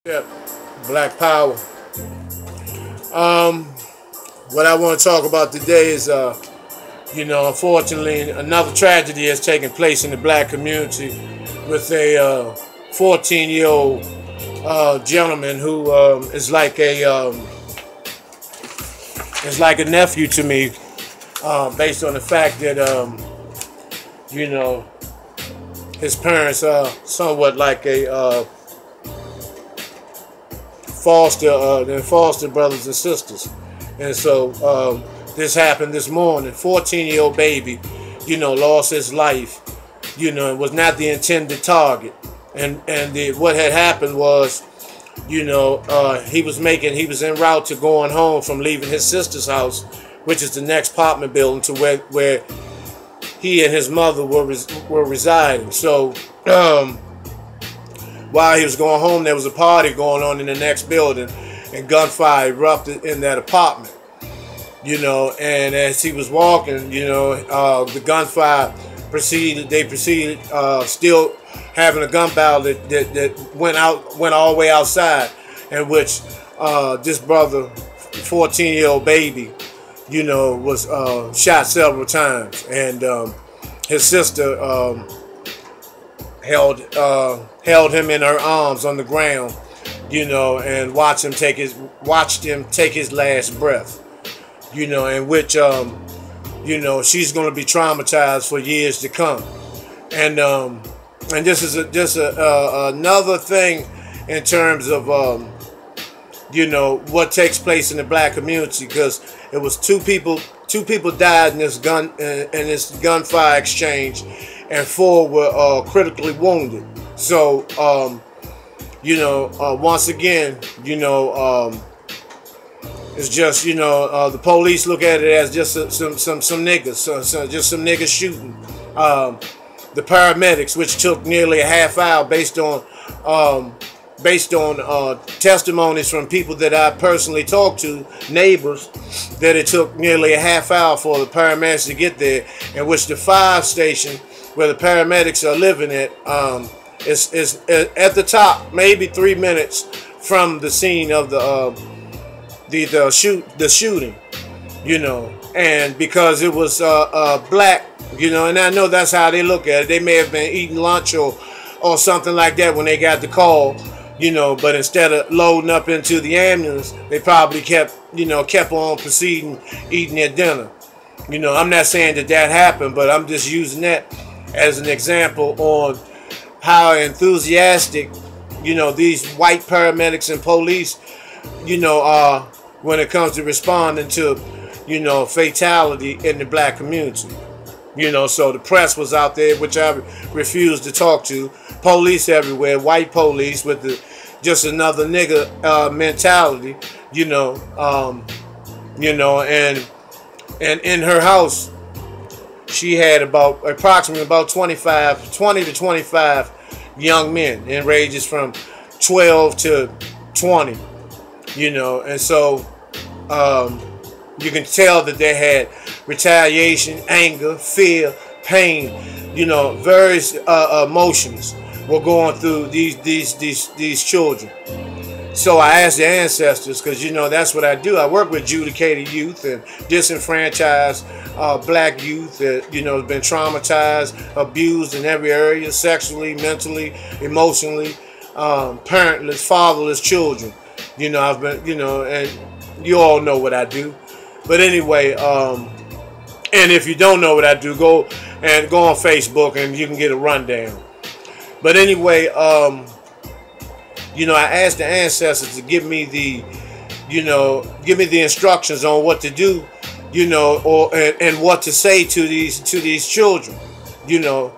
Yeah, Black Power. Um, what I want to talk about today is, unfortunately, another tragedy has taken place in the black community with a 14-year-old gentleman who is like a nephew to me, based on the fact that you know his parents are somewhat like a they're foster brothers and sisters. And so this happened this morning. 14-year-old baby, lost his life. It was not the intended target. And what had happened was, he was en route to going home from leaving his sister's house, which is the next apartment building to where he and his mother were residing. So while he was going home, there was a party going on in the next building, and gunfire erupted in that apartment. And as he was walking, the gunfire proceeded. They proceeded, still having a gun barrel that went all the way outside, in which this brother, 14-year-old baby, was shot several times, and his sister held him in her arms on the ground, and watched him take his last breath, in which she's going to be traumatized for years to come, and this is another thing in terms of what takes place in the black community, because it was two people died in this gunfire exchange, and 4 were critically wounded. So once again, it's just the police look at it as just some niggas, just some niggas shooting. The paramedics, which took nearly a half hour, based on testimonies from people that I personally talked to, neighbors, that it took nearly a half hour for the paramedics to get there, in which the fire station where the paramedics are living at is at the top, maybe 3 minutes from the scene of the shooting, and because it was black, and I know that's how they look at it. They may have been eating lunch or something like that when they got the call, but instead of loading up into the ambulance, they probably kept on proceeding eating their dinner. I'm not saying that happened, but I'm just using that as an example on how enthusiastic, these white paramedics and police, are when it comes to responding to, fatality in the black community. So the press was out there, which I refused to talk to. Police everywhere, white police with just another nigga mentality, and in her house, she had approximately 20 to 25 young men in ranges from 12 to 20, and so you can tell that they had retaliation, anger, fear, pain, various emotions were going through these children. So I asked the ancestors, because that's what I do. I work with adjudicated youth and disenfranchised black youth that have been traumatized, abused in every area, sexually, mentally, emotionally, parentless, fatherless children. I've been, and you all know what I do. But anyway, and if you don't know what I do, go on Facebook and you can get a rundown. But anyway, I asked the ancestors to give me the instructions on what to do, and what to say to these children, to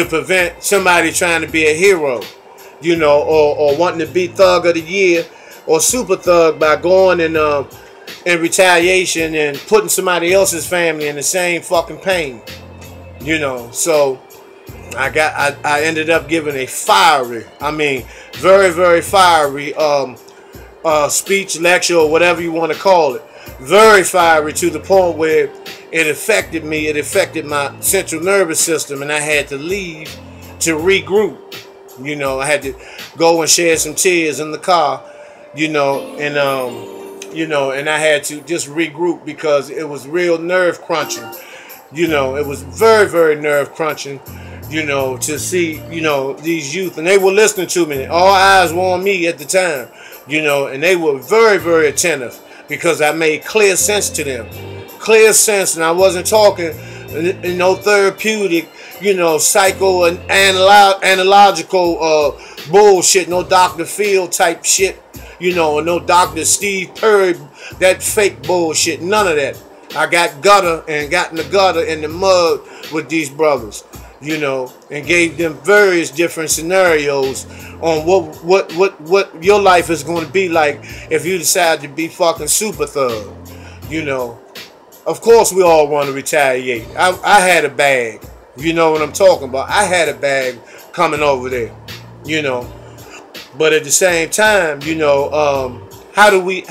prevent somebody trying to be a hero, or wanting to be thug of the year or super thug by going in retaliation and putting somebody else's family in the same fucking pain, So I ended up giving a fiery, very, very fiery speech, lecture, or whatever you want to call it. Very fiery, to the point where it affected me. It affected my central nervous system, and I had to leave to regroup. You know, I had to go and shed some tears in the car, you know, and I had to just regroup because it was real nerve crunching. You know, it was very, very nerve crunching, you know, to see, you know, these youth. And they were listening to me. All eyes were on me at the time, you know, and they were very, very attentive because I made clear sense to them. Clear sense, and I wasn't talking, you know, therapeutic, you know, psycho and analogical bullshit. No Dr. Phil type shit, you know, no Dr. Steve Perry, that fake bullshit. None of that. I got got in the gutter in the mud with these brothers, you know, and gave them various different scenarios on what your life is going to be like if you decide to be fucking super thug, you know. Of course, we all want to retaliate. I had a bag, you know what I'm talking about. I had a bag coming over there, you know. But at the same time, you know, how do we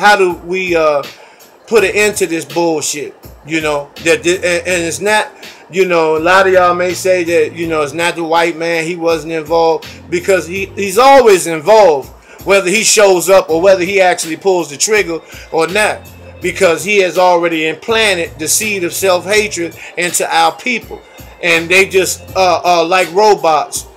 put an end to this bullshit, you know, and it's not, you know, a lot of y'all may say that, you know, it's not the white man, he wasn't involved, because he's always involved, whether he shows up or whether he actually pulls the trigger or not, because he has already implanted the seed of self-hatred into our people, and they just like robots,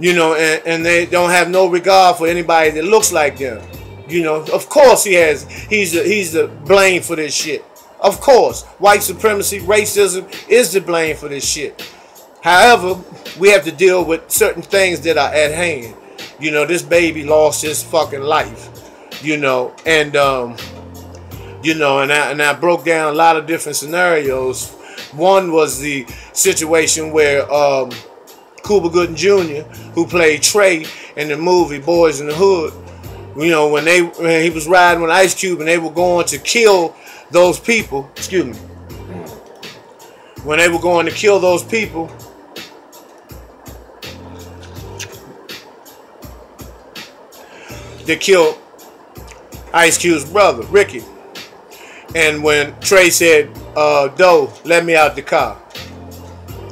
you know, and they don't have no regard for anybody that looks like them. You know, of course he's the blame for this shit. Of course, white supremacy, racism is the blame for this shit. However, we have to deal with certain things that are at hand. You know, this baby lost his fucking life. You know, and you know, and I broke down a lot of different scenarios. One was the situation where Cuba Gooding Jr., who played Trey in the movie Boys in the Hood, you know, when he was riding with Ice Cube and they were going to kill those people, excuse me, when they were going to kill those people, they killed Ice Cube's brother, Ricky. And when Trey said, Doe, let me out the car.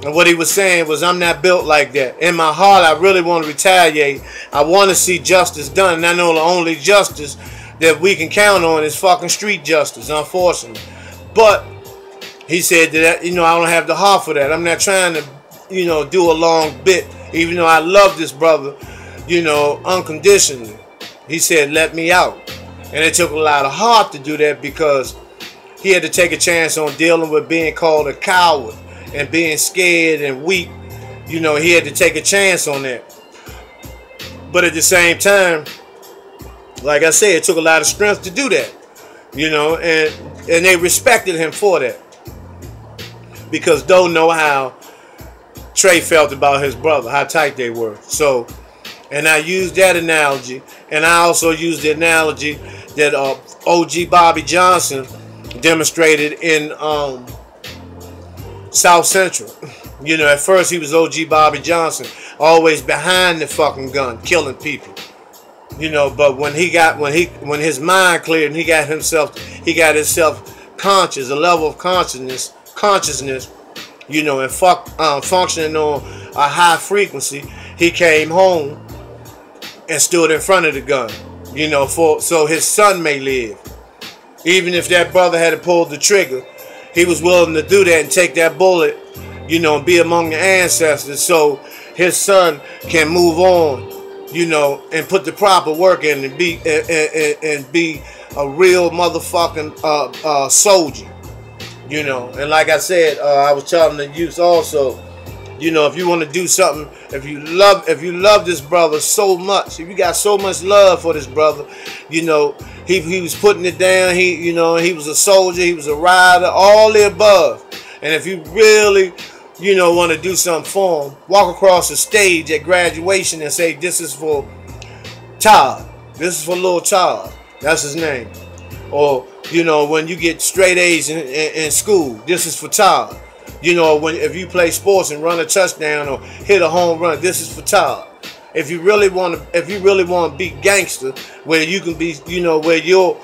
And what he was saying was, I'm not built like that. In my heart, I really want to retaliate. I want to see justice done. And I know the only justice that we can count on is fucking street justice, unfortunately. But he said that, you know, I don't have the heart for that. I'm not trying to, you know, do a long bit, even though I love this brother, you know, unconditionally. He said, let me out. And it took a lot of heart to do that because he had to take a chance on dealing with being called a coward and being scared and weak. You know, he had to take a chance on that. But at the same time, like I said, it took a lot of strength to do that. You know, and they respected him for that. Because don't know how Trey felt about his brother, how tight they were. So, and I used that analogy, and I also used the analogy that OG Bobby Johnson demonstrated in South Central. You know, at first he was OG Bobby Johnson, always behind the fucking gun, killing people. You know, but when his mind cleared and he got himself conscious, a level of consciousness, you know, and functioning on a high frequency, he came home and stood in front of the gun, you know, so his son may live. Even if that brother had pulled the trigger, he was willing to do that and take that bullet, you know, and be among the ancestors so his son can move on, you know, and put the proper work in and be a real motherfucking soldier, you know. And like I said, I was telling the youth also, you know, if you want to do something, if you love this brother so much, if you got so much love for this brother, you know, he was putting it down. He was a soldier, he was a rider, all the above. And if you really, you know, want to do something for him, walk across the stage at graduation and say, this is for Todd. This is for little Todd. That's his name. Or, you know, when you get straight A's in school, this is for Todd. You know, if you play sports and run a touchdown or hit a home run, this is for Todd. If you really want to be gangster, where you can be, you know, where your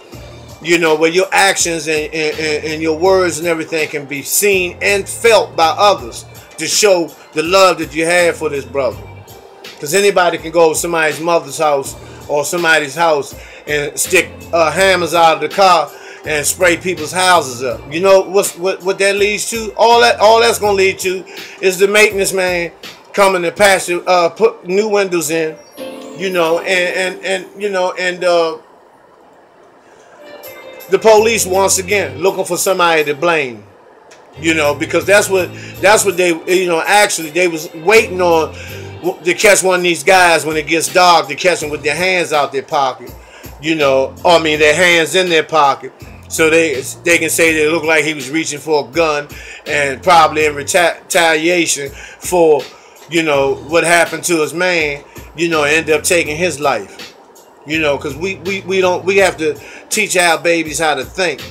actions and your words and everything can be seen and felt by others to show the love that you have for this brother. Because anybody can go to somebody's mother's house or somebody's house and stick hammers out of the car and spray people's houses up. You know what that leads to? All that's gonna lead to is the maintenance man coming to patch it, put new windows in, you know, and the police once again looking for somebody to blame, you know, because that's what they, you know, actually they was waiting on to catch one of these guys when it gets dark, to catch them with their hands out their pocket, you know, I mean their hands in their pocket, so they can say they look like he was reaching for a gun, and probably in retaliation for, you know, what happened to his man, you know, end up taking his life, you know, because we have to teach our babies how to think,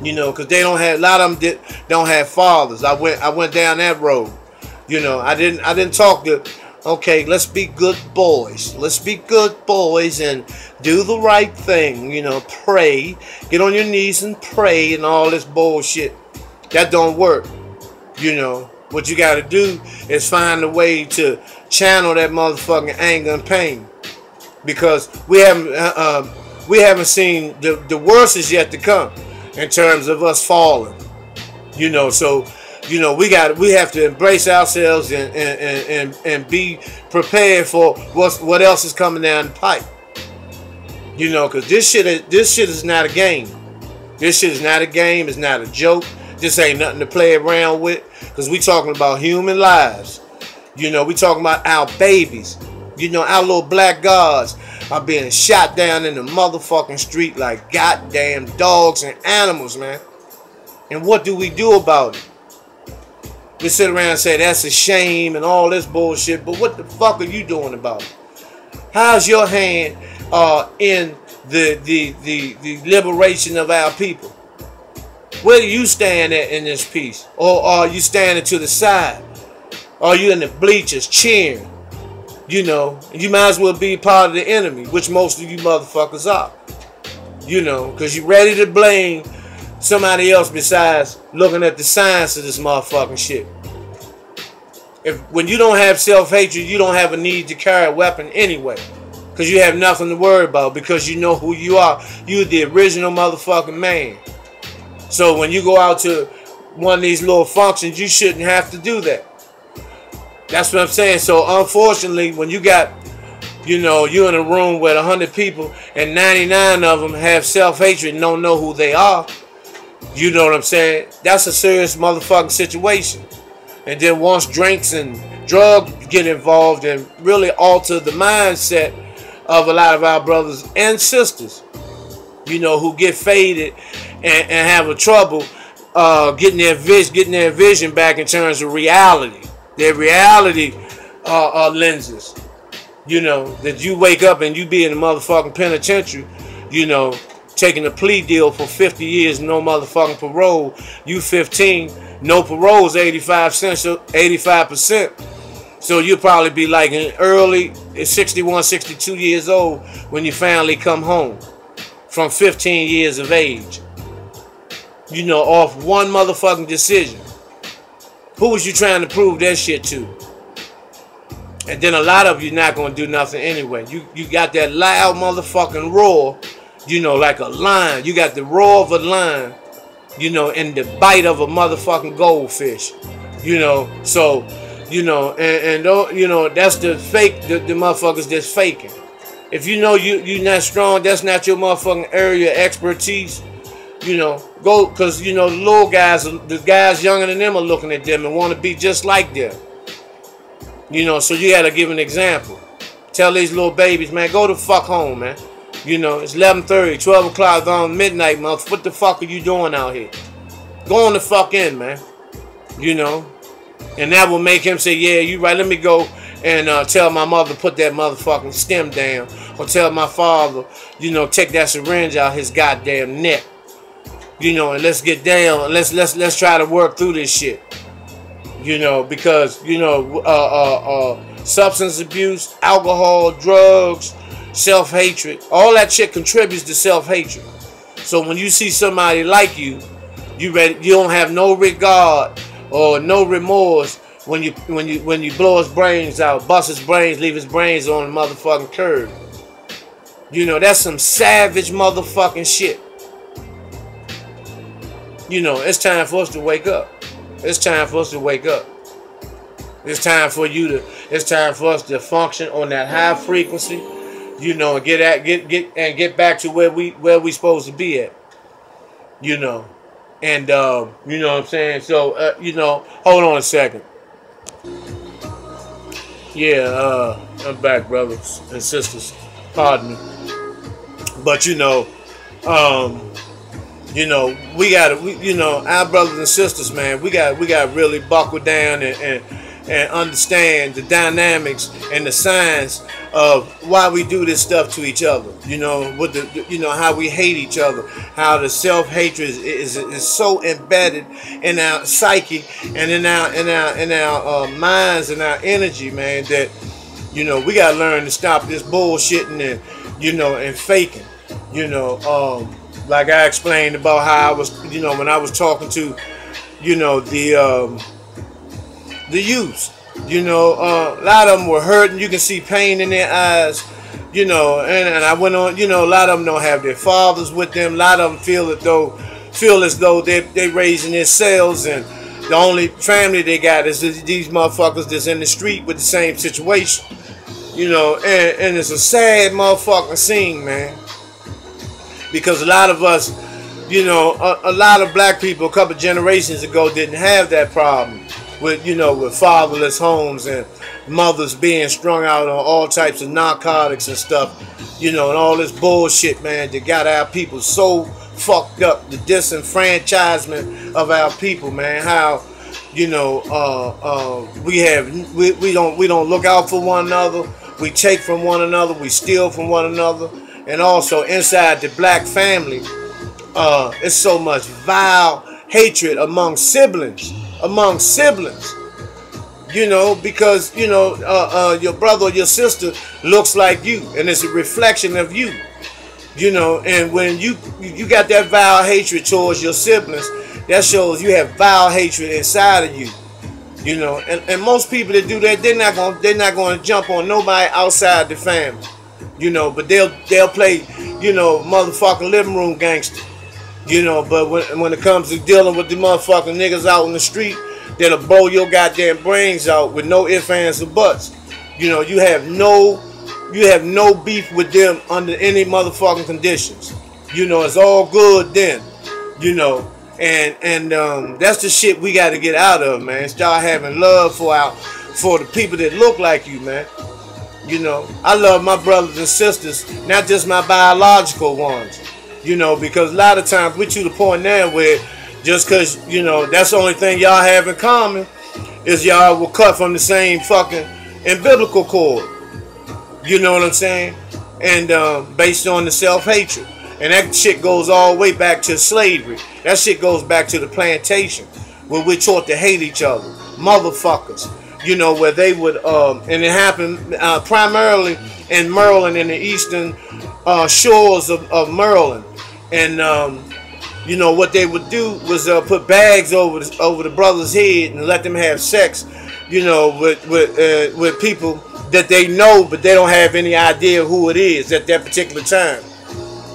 you know, because they don't have, a lot of them don't have fathers. I went down that road, you know. I didn't talk to, okay, let's be good boys. Let's be good boys and do the right thing, you know, pray, get on your knees and pray and all this bullshit. That don't work, you know. What you got to do is find a way to channel that motherfucking anger and pain, because we haven't seen the worst is yet to come in terms of us falling, you know. So, you know, we have to embrace ourselves and be prepared for what else is coming down the pipe, you know, because this shit is not a game. This shit is not a game. It's not a joke. This ain't nothing to play around with, because we talking about human lives. You know, we talking about our babies. You know, our little black gods are being shot down in the motherfucking street like goddamn dogs and animals, man. And what do we do about it? We sit around and say that's a shame and all this bullshit, but what the fuck are you doing about it? How's your hand in the liberation of our people? Where do you stand at in this piece? Or are you standing to the side? Are you in the bleachers cheering? You know, you might as well be part of the enemy, which most of you motherfuckers are. You know, because you're ready to blame somebody else besides looking at the science of this motherfucking shit. When you don't have self-hatred, you don't have a need to carry a weapon anyway, because you have nothing to worry about, because you know who you are. You're the original motherfucking man. So when you go out to one of these little functions, you shouldn't have to do that. That's what I'm saying. So unfortunately, when you got, you know, you're in a room with 100 people and 99 of them have self-hatred and don't know who they are, you know what I'm saying? That's a serious motherfucking situation. And then once drinks and drugs get involved and really alter the mindset of a lot of our brothers and sisters, you know, who get faded and have a trouble getting their vision back in terms of reality, their reality lenses. You know, that you wake up and you be in the motherfucking penitentiary, you know, taking a plea deal for 50 years, no motherfucking parole. You 15, no parole is 85%. So you'll probably be like in early 61, 62 years old when you finally come home from 15 years of age. You know, off one motherfucking decision. Who was you trying to prove that shit to? And then a lot of you not going to do nothing anyway. You got that loud motherfucking roar, you know, like a lion. You got the roar of a lion, you know, and the bite of a motherfucking goldfish. You know, so, you know, and you know, that's the fake, the motherfuckers that's faking. If you know you not strong, that's not your motherfucking area of expertise, you know, go, because, you know, the little guys, the guys younger than them are looking at them and want to be just like them. You know, so you got to give an example. Tell these little babies, man, go the fuck home, man. You know, it's 11:30, 12 o'clock, on midnight, motherfucker. What the fuck are you doing out here? Go on the fuck in, man. You know, and that will make him say, yeah, you right, let me go and tell my mother to put that motherfucking stem down. Or tell my father, you know, take that syringe out his goddamn neck. You know, and let's get down. Let's try to work through this shit. You know, because, you know, substance abuse, alcohol, drugs, self-hatred, all that shit contributes to self-hatred. So when you see somebody like you don't have no regard or no remorse when you blow his brains out, bust his brains, leave his brains on the motherfucking curb. You know, that's some savage motherfucking shit. You know, it's time for us to wake up. It's time for us to wake up. It's time for us to function on that high frequency, you know, and get back to where we supposed to be at. You know. And you know what I'm saying? So you know, hold on a second. Yeah, I'm back, brothers and sisters. Pardon me. But you know, we gotta, you know, our brothers and sisters, man, we got really buckle down and understand the dynamics and the science of why we do this stuff to each other. You know, with you know, how we hate each other, how the self-hatred is so embedded in our psyche and in our minds and our energy, man, that, you know, we gotta learn to stop this bullshitting and, you know, and faking. You know, like I explained about how I was, you know, when I was talking to, you know, the youth, you know, a lot of them were hurting. You can see pain in their eyes, you know, and I went on, you know, a lot of them don't have their fathers with them. A lot of them feel as though they raising themselves, and the only family they got is these motherfuckers that's in the street with the same situation, you know, and it's a sad motherfucking scene, man. Because a lot of us, you know, a lot of black people a couple generations ago didn't have that problem with, you know, with fatherless homes and mothers being strung out on all types of narcotics and stuff, you know, and all this bullshit, man, that got our people so fucked up. The disenfranchisement of our people, man. How, you know, we don't look out for one another. We take from one another. We steal from one another. And also inside the black family, it's so much vile hatred among siblings. You know, because, you know, your brother or your sister looks like you, and it's a reflection of you. You know, and when you got that vile hatred towards your siblings, that shows you have vile hatred inside of you. You know, and most people that do that, they're not gonna jump on nobody outside the family. You know, but they'll play, you know, motherfucking living room gangster. You know, but when it comes to dealing with the motherfucking niggas out in the street, that'll blow your goddamn brains out with no ifs, ands, or buts. You know, you have no beef with them under any motherfucking conditions. You know, it's all good then. You know, and that's the shit we got to get out of, man. Start having love for the people that look like you, man. You know, I love my brothers and sisters, not just my biological ones. You know, because a lot of times we to the point now where just because, you know, that's the only thing y'all have in common is y'all were cut from the same fucking umbilical cord. You know what I'm saying? And based on the self-hatred. And that shit goes all the way back to slavery. That shit goes back to the plantation where we're taught to hate each other. Motherfuckers. You know, where they would, and it happened primarily in Maryland, in the eastern shores of Maryland. And, you know, what they would do was put bags over the brother's head and let them have sex, you know, with people that they know, but they don't have any idea who it is at that particular time.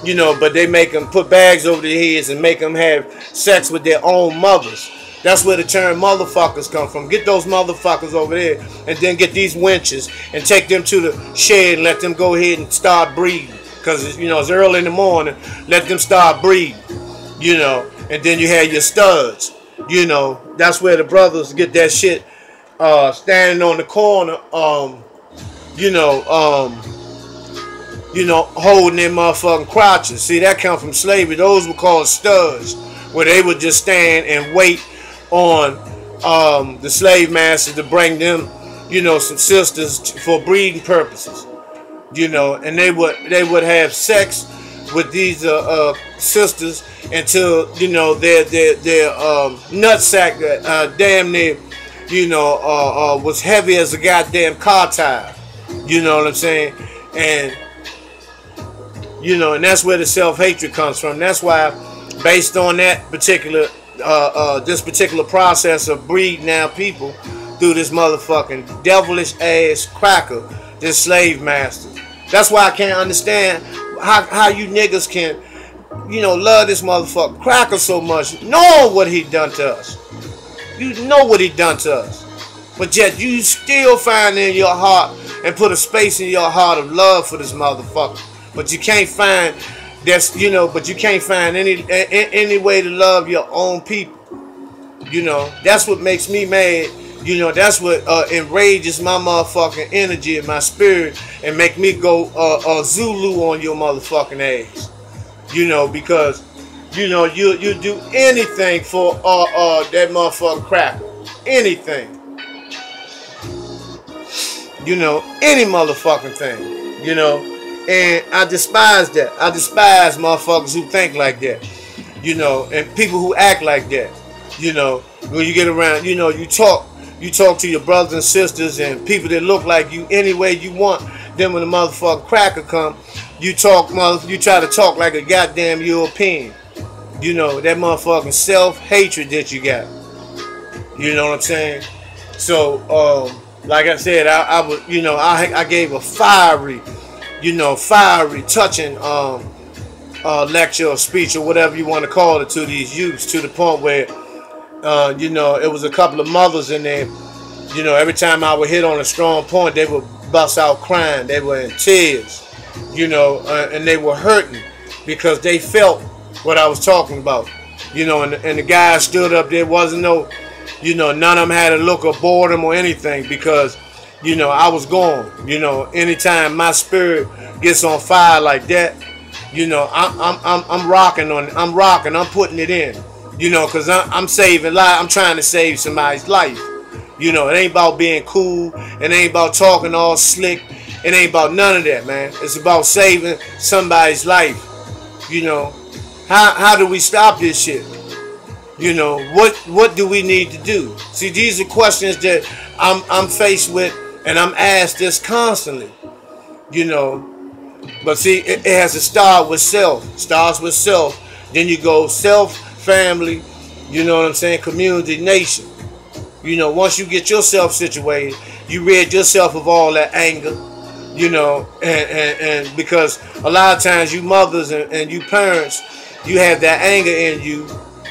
You know, but they make them put bags over their heads and make them have sex with their own mothers. That's where the term motherfuckers come from. Get those motherfuckers over there and then get these wenches and take them to the shed and let them go ahead and start breeding. Because, you know, it's early in the morning. Let them start breeding, you know. And then you have your studs. You know, that's where the brothers get that shit standing on the corner, you know, holding their motherfucking crotches. See, that come from slavery. Those were called studs, where they would just stand and wait on the slave masters to bring them, you know, some sisters for breeding purposes, you know, and they would have sex with these sisters until, you know, their nutsack damn near, you know, was heavy as a goddamn car tire. You know what I'm saying? And you know, and that's where the self-hatred comes from. That's why, based on that particular this particular process of breeding our people, through this motherfucking devilish ass cracker, this slave master. That's why I can't understand how you niggas can, love this motherfucking cracker so much, knowing what he done to us. You know what he done to us. But yet you still find in your heart and put a space in your heart of love for this motherfucker. But you can't find but you can't find any way to love your own people. That's what makes me mad. That's what enrages my motherfucking energy and my spirit and make me go Zulu on your motherfucking ass. Because you do anything for that motherfucking cracker. Anything. Any motherfucking thing. And I despise that. I despise motherfuckers who think like that. And people who act like that. When you get around, you talk to your brothers and sisters and people that look like you any way you want. Then when the motherfucking cracker come, you try to talk like a goddamn European. That motherfucking self-hatred that you got. You know what I'm saying? So, like I said, I gave a fiery, touching lecture or speech or whatever you want to call it to these youths, to the point where it was a couple of mothers in there. Every time I would hit on a strong point, they would bust out crying. They were in tears, and they were hurting because they felt what I was talking about. And the guy stood up there, wasn't no, none of them had a look of boredom or anything because, I was gone. Anytime my spirit gets on fire like that, I'm rocking on it. I'm putting it in. Because I'm saving life. I'm trying to save somebody's life. It ain't about being cool. It ain't about talking all slick. It ain't about none of that, man. It's about saving somebody's life. How do we stop this shit? What do we need to do? See, these are questions that I'm faced with, and I'm asked this constantly. But see, it has to start with self. Starts with self. Then you go self, family, community, nation. Once you get yourself situated, you rid yourself of all that anger, and because a lot of times you mothers and you parents, you have that anger in you,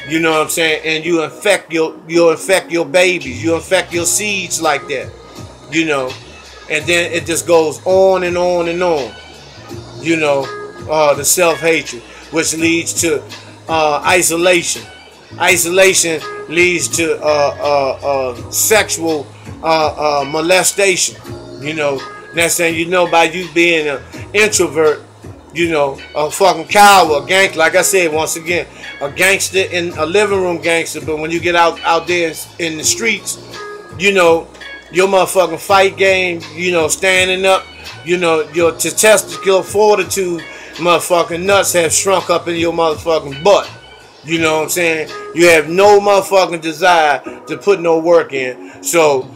and you infect your babies, you infect your seeds like that, and then it just goes on and on and on, the self-hatred, which leads to isolation. Isolation leads to sexual molestation. Next thing you know, by you being an introvert, a fucking coward, a gangster. Like I said, once again, a gangster in a living room gangster. But when you get out there in the streets, your motherfucking fight game, standing up, your testicular fortitude, motherfucking nuts have shrunk up in your motherfucking butt. You know what I'm saying? You have no motherfucking desire to put no work in. So,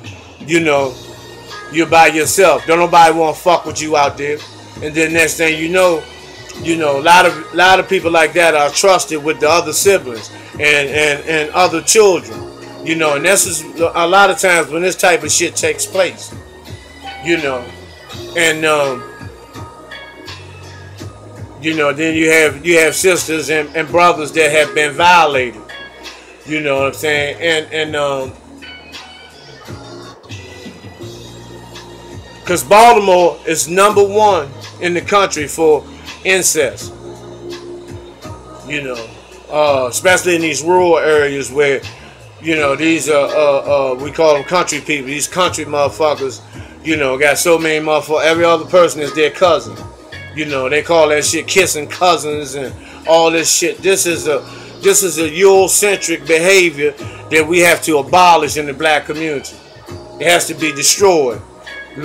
you're by yourself. Don't nobody want to fuck with you out there. And then next thing you know, a lot of people like that are trusted with the other siblings and other children. And this is a lot of times when this type of shit takes place. And then you have sisters and brothers that have been violated. You know what I'm saying? And because Baltimore is #1 in the country for incest. Especially in these rural areas where, these we call them country people. These country motherfuckers, got so many motherfuckers. Every other person is their cousin. They call that shit kissing cousins and all this shit. This is a Eurocentric behavior that we have to abolish in the black community. It has to be destroyed. The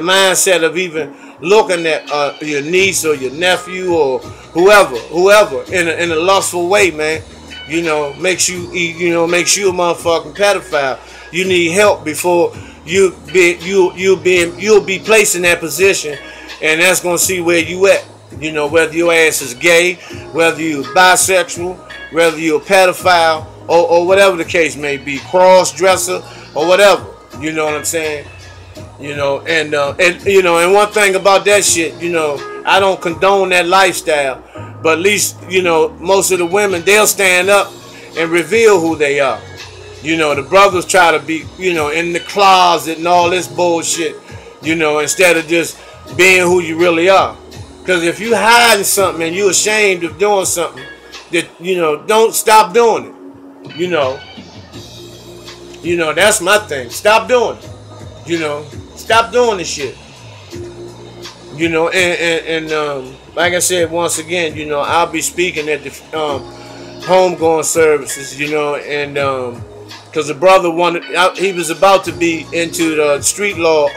mindset of even looking at your niece or your nephew or whoever in a lustful way, man, makes you a motherfucking pedophile. You need help before you'll be placed in that position. And that's going to see where you at. Whether your ass is gay, whether you're bisexual, whether you're a pedophile, or whatever the case may be, cross-dresser, or whatever. You know what I'm saying? You know, and you know, and one thing about that shit, you know, I don't condone that lifestyle, but at least, you know, most of the women, they'll stand up and reveal who they are. You know, the brothers try to be, you know, in the closet and all this bullshit, you know, instead of just being who you really are. Because if you hiding something and you ashamed of doing something, that, you know, don't stop doing it. You know, that's my thing. Stop doing it. You know, stop doing this shit. You know, and like I said, once again, you know, I'll be speaking at the homegoing services, you know, and because the brother wanted, he was about to be into the street law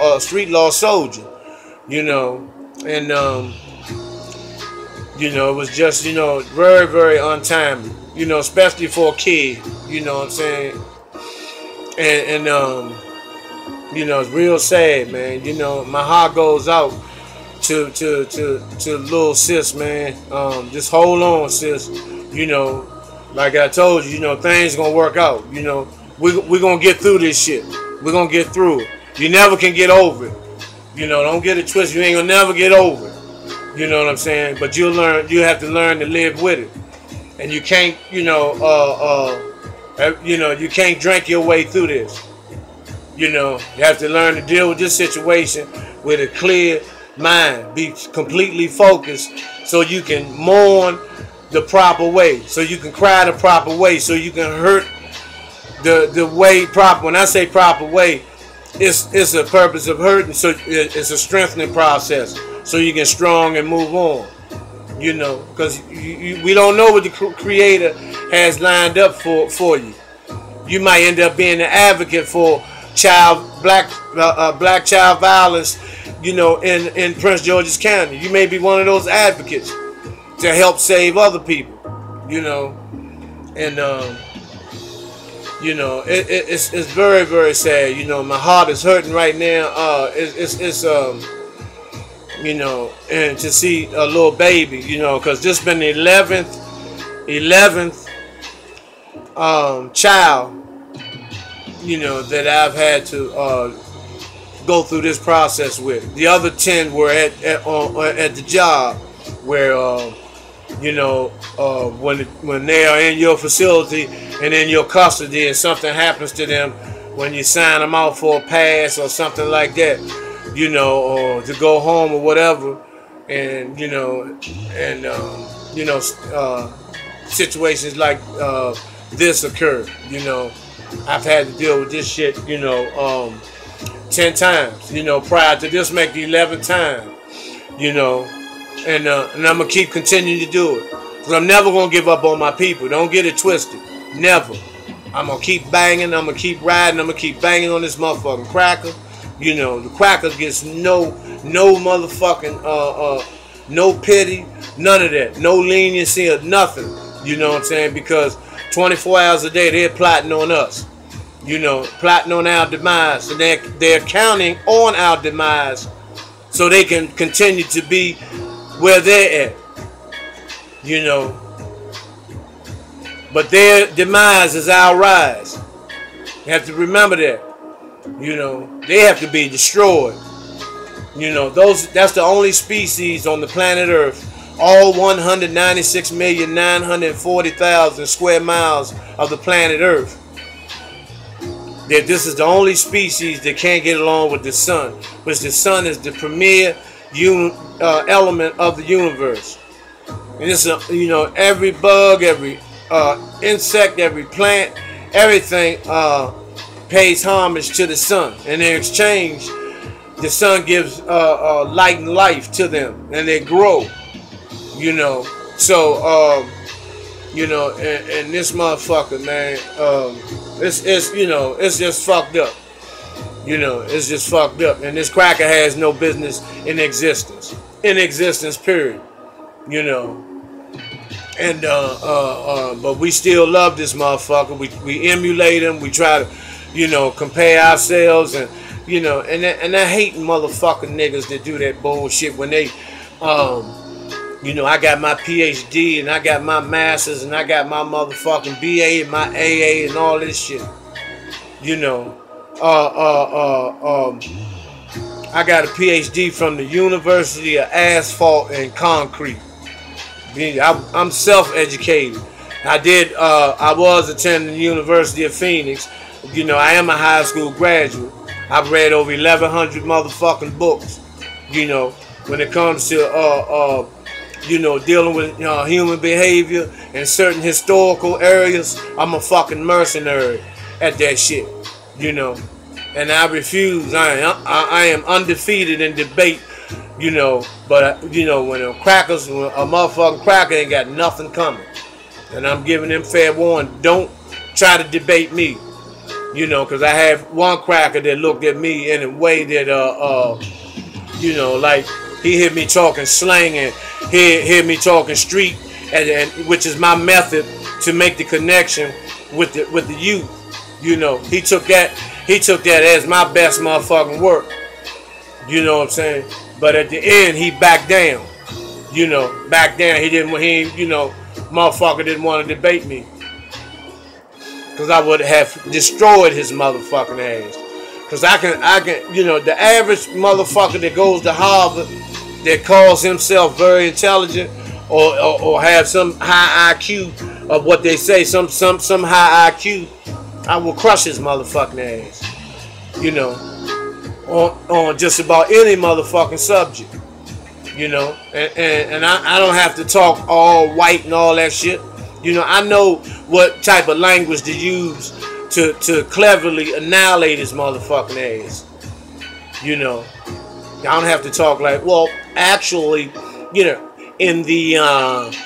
soldier, you know, and you know, it was just, you know, very, very untimely, you know, especially for a kid, you know what I'm saying, and you know, it's real sad, man. You know, my heart goes out to little sis, man. Just hold on, sis. You know, like I told you, you know, things gonna work out. You know, we're gonna get through this shit. We're gonna get through it. You never can get over it. You know, don't get it twisted. You ain't gonna never get over it. You know what I'm saying? But you'll learn. You have to learn to live with it, and you can't, you know, you can't drink your way through this. You know, you have to learn to deal with this situation with a clear mind. Be completely focused so you can mourn the proper way. So you can cry the proper way. So you can hurt the way proper. When I say proper way, it's a purpose of hurting. So it's a strengthening process. So you get strong and move on. You know, because we don't know what the Creator has lined up for you. You might end up being an advocate for black child violence, you know, in Prince George's County. You may be one of those advocates to help save other people, you know, and you know, it's very, very sad. You know, my heart is hurting right now. It's you know, and to see a little baby, you know, because this been the 11th child, you know, that I've had to go through this process with. The other 10 were at the job, where you know, when they are in your facility and in your custody, and something happens to them when you sign them out for a pass or something like that, you know, or to go home or whatever, and you know, and you know, situations like this occur. You know, I've had to deal with this shit, you know, 10 times, you know, prior to this, make the 11th time, you know, and I'm gonna keep continuing to do it, because I'm never gonna give up on my people. Don't get it twisted, never. I'm gonna keep banging. I'm gonna keep riding. I'm gonna keep banging on this motherfucking cracker. You know, the cracker gets no motherfucking no pity, none of that, no leniency or nothing. You know what I'm saying? Because 24 hours a day they're plotting on us. You know, plotting on our demise, and they're counting on our demise so they can continue to be where they're at. You know, but their demise is our rise. You have to remember that. You know, they have to be destroyed. You know, that's the only species on the planet Earth, all 196,940,000 square miles of the planet Earth, that this is the only species that can't get along with the sun, which the sun is the premier element of the universe. And it's you know, every bug, every insect, every plant, everything pays homage to the sun, and in exchange, the sun gives light and life to them, and they grow. You know, so you know, and this motherfucker, man, it's you know, it's just fucked up. You know, it's just fucked up, and this cracker has no business in existence, period. You know, and but we still love this motherfucker. We emulate him. We try to, you know, compare ourselves, and you know, and I hate motherfucking niggas that do that bullshit when they, you know, I got my PhD and I got my masters and I got my motherfucking BA and my AA and all this shit. You know, I got a PhD from the University of Asphalt and Concrete. I'm self-educated. I was attending the University of Phoenix. You know, I am a high school graduate. I've read over 1,100 motherfucking books. You know, when it comes to you know, dealing with human behavior and certain historical areas, I'm a fucking mercenary at that shit. You know, and I refuse. I am undefeated in debate. You know, but you know, when a motherfucking cracker ain't got nothing coming, and I'm giving them fair warning. Don't try to debate me. You know, because I have one cracker that looked at me in a way that you know, like he heard me talking slang and hear me talking street, and which is my method to make the connection with the youth. You know, he took that as my best motherfucking work. You know what I'm saying? But at the end, he backed down. You know, back down. You know, motherfucker didn't want to debate me. Because I would have destroyed his motherfucking ass. Because I can, you know, the average motherfucker that goes to Harvard that calls himself very intelligent or have some high IQ of what they say, some high IQ, I will crush his motherfucking ass. You know, on just about any motherfucking subject. You know, and I don't have to talk all white and all that shit. You know, I know what type of language to use to cleverly annihilate his motherfucking ass. You know, I don't have to talk like, well, actually, you know, in the,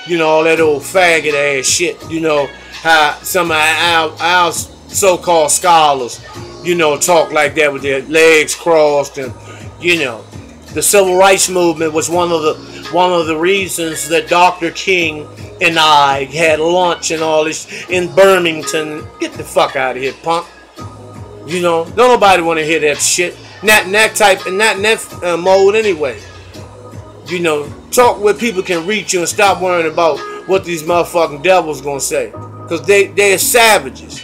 you know, all that old faggot ass shit, you know, how some of our so-called scholars, you know, talk like that with their legs crossed, and, you know, the civil rights movement was one of the reasons that Dr. King and I had lunch and all this in Birmingham. Get the fuck out of here, punk. You know, don't nobody want to hear that shit. Not in that type and not in that mode anyway. You know, talk where people can reach you and stop worrying about what these motherfucking devils gonna say. Because they're savages.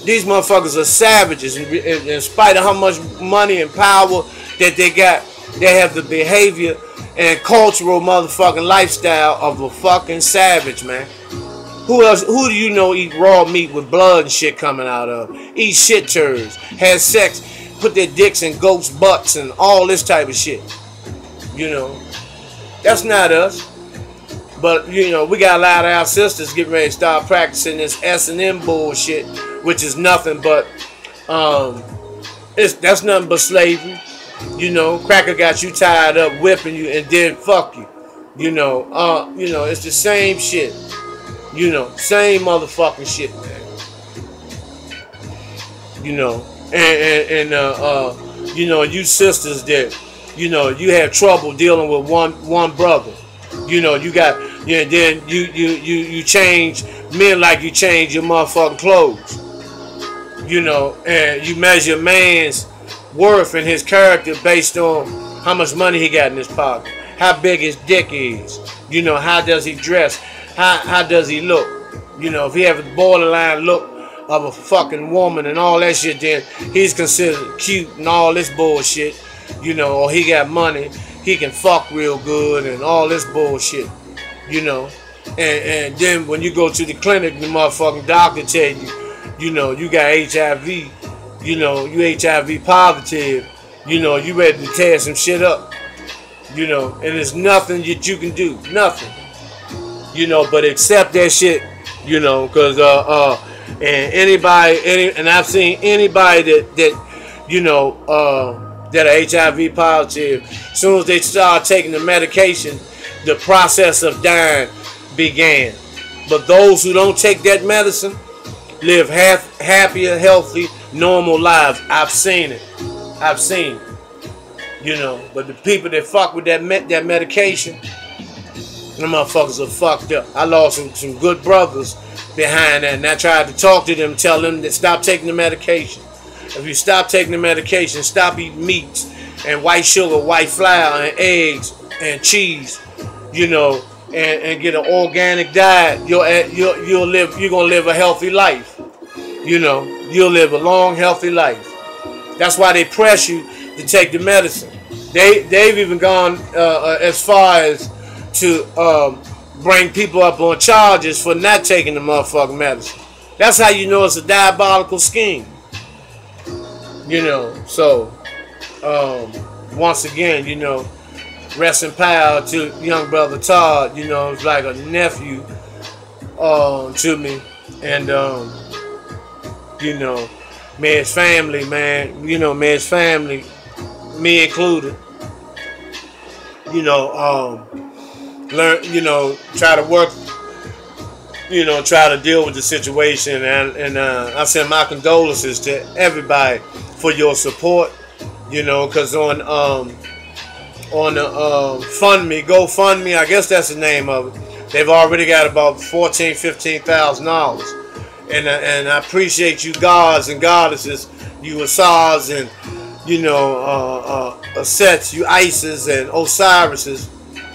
These motherfuckers are savages. In spite of how much money and power that they got, they have the behavior and cultural motherfucking lifestyle of a fucking savage, man. Who do you know eat raw meat with blood and shit coming out of? Eat shit turds, has sex, put their dicks in goats' butts and all this type of shit. You know, that's not us. But, you know, we got a lot of our sisters getting ready to start practicing this S&M bullshit, which is nothing but, that's nothing but slavery. You know, cracker got you tied up, whipping you, and then fuck you. You know, it's the same shit. You know, same motherfucking shit, man. You know, and you know, you sisters that, you know, you have trouble dealing with one brother. You know, you got, yeah, then you change men like you change your motherfucking clothes. You know, and you measure man's worth and his character based on how much money he got in his pocket, how big his dick is, you know, how does he dress, how does he look, you know, if he have a borderline look of a fucking woman and all that shit, then he's considered cute and all this bullshit, you know, or he got money, he can fuck real good and all this bullshit, you know, and then when you go to the clinic, the motherfucking doctor tell you, you know, you got HIV. You know, you HIV positive, you know, you ready to tear some shit up, you know, and there's nothing that you can do, nothing, you know, but accept that shit, you know, because, and I've seen anybody that you know, that are HIV positive, as soon as they start taking the medication, the process of dying began. But those who don't take that medicine live happier, healthy, normal lives. I've seen it. I've seen it. You know, but the people that fuck with that medication, them motherfuckers are fucked up. I lost some good brothers behind that, and I tried to talk to them, tell them that stop taking the medication. If you stop taking the medication, stop eating meats and white sugar, white flour, and eggs and cheese, you know, and get an organic diet, you're gonna live a healthy life. you'll live a long, healthy life. That's why they press you to take the medicine. They've even gone as far as to bring people up on charges for not taking the motherfucking medicine. That's how you know it's a diabolical scheme. So once again, rest in power to young brother Todd. It's like a nephew to me, and may his family, man, may his family, me included, learn, try to work, try to deal with the situation, and I send my condolences to everybody for your support, because on the GoFundMe, I guess that's the name of it, they've already got about $14,000-15,000. And I appreciate you gods and goddesses, you Asars and Sets, you Isis and Osirises.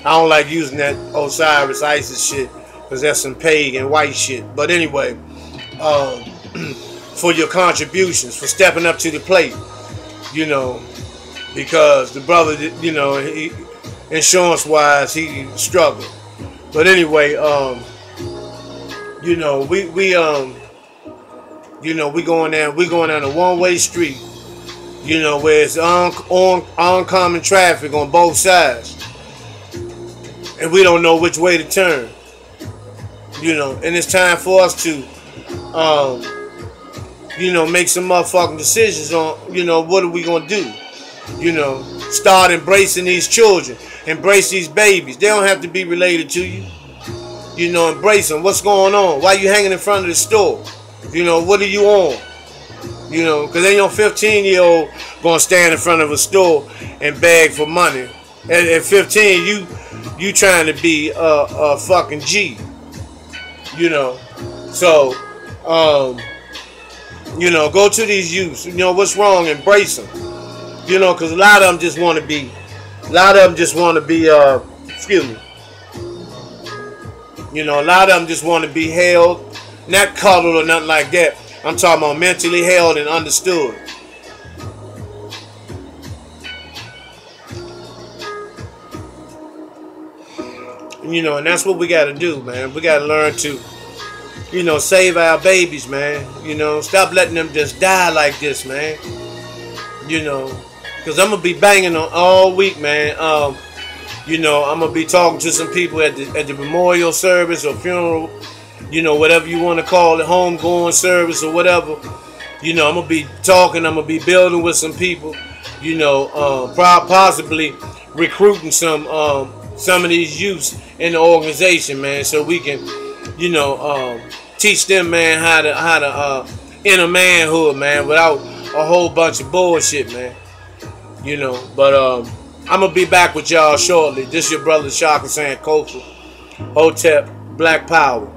I don't like using that Osiris Isis shit because that's some pagan white shit. But anyway, for your contributions, for stepping up to the plate, because the brother, he, insurance wise, he struggled. But anyway, we going down a one-way street, where it's oncoming traffic on both sides, and we don't know which way to turn, and it's time for us to, make some motherfucking decisions on, what are we gonna do, start embracing these children, embrace these babies. They don't have to be related to you, embrace them. What's going on? Why you hanging in front of the store? What are you on? Because ain't no 15-year-old gonna stand in front of a store and beg for money. At 15, you trying to be a fucking G. So, go to these youths. What's wrong? Embrace them. Because a lot of them just want to be. Excuse me. A lot of them just want to be held. Not cuddled or nothing like that. I'm talking about mentally held and understood. And that's what we got to do, man. We got to learn to, save our babies, man. Stop letting them just die like this, man. Because I'm going to be banging on all week, man. I'm going to be talking to some people at the memorial service or funeral, whatever you want to call it, homegoing service or whatever. I'm going to be talking, I'm going to be building with some people, possibly recruiting some of these youths in the organization, man, so we can, teach them, man, how to inner manhood, man, without a whole bunch of bullshit, man. But I'm going to be back with y'all shortly. This your brother Shaka Sankofa, Hotep, Black Power.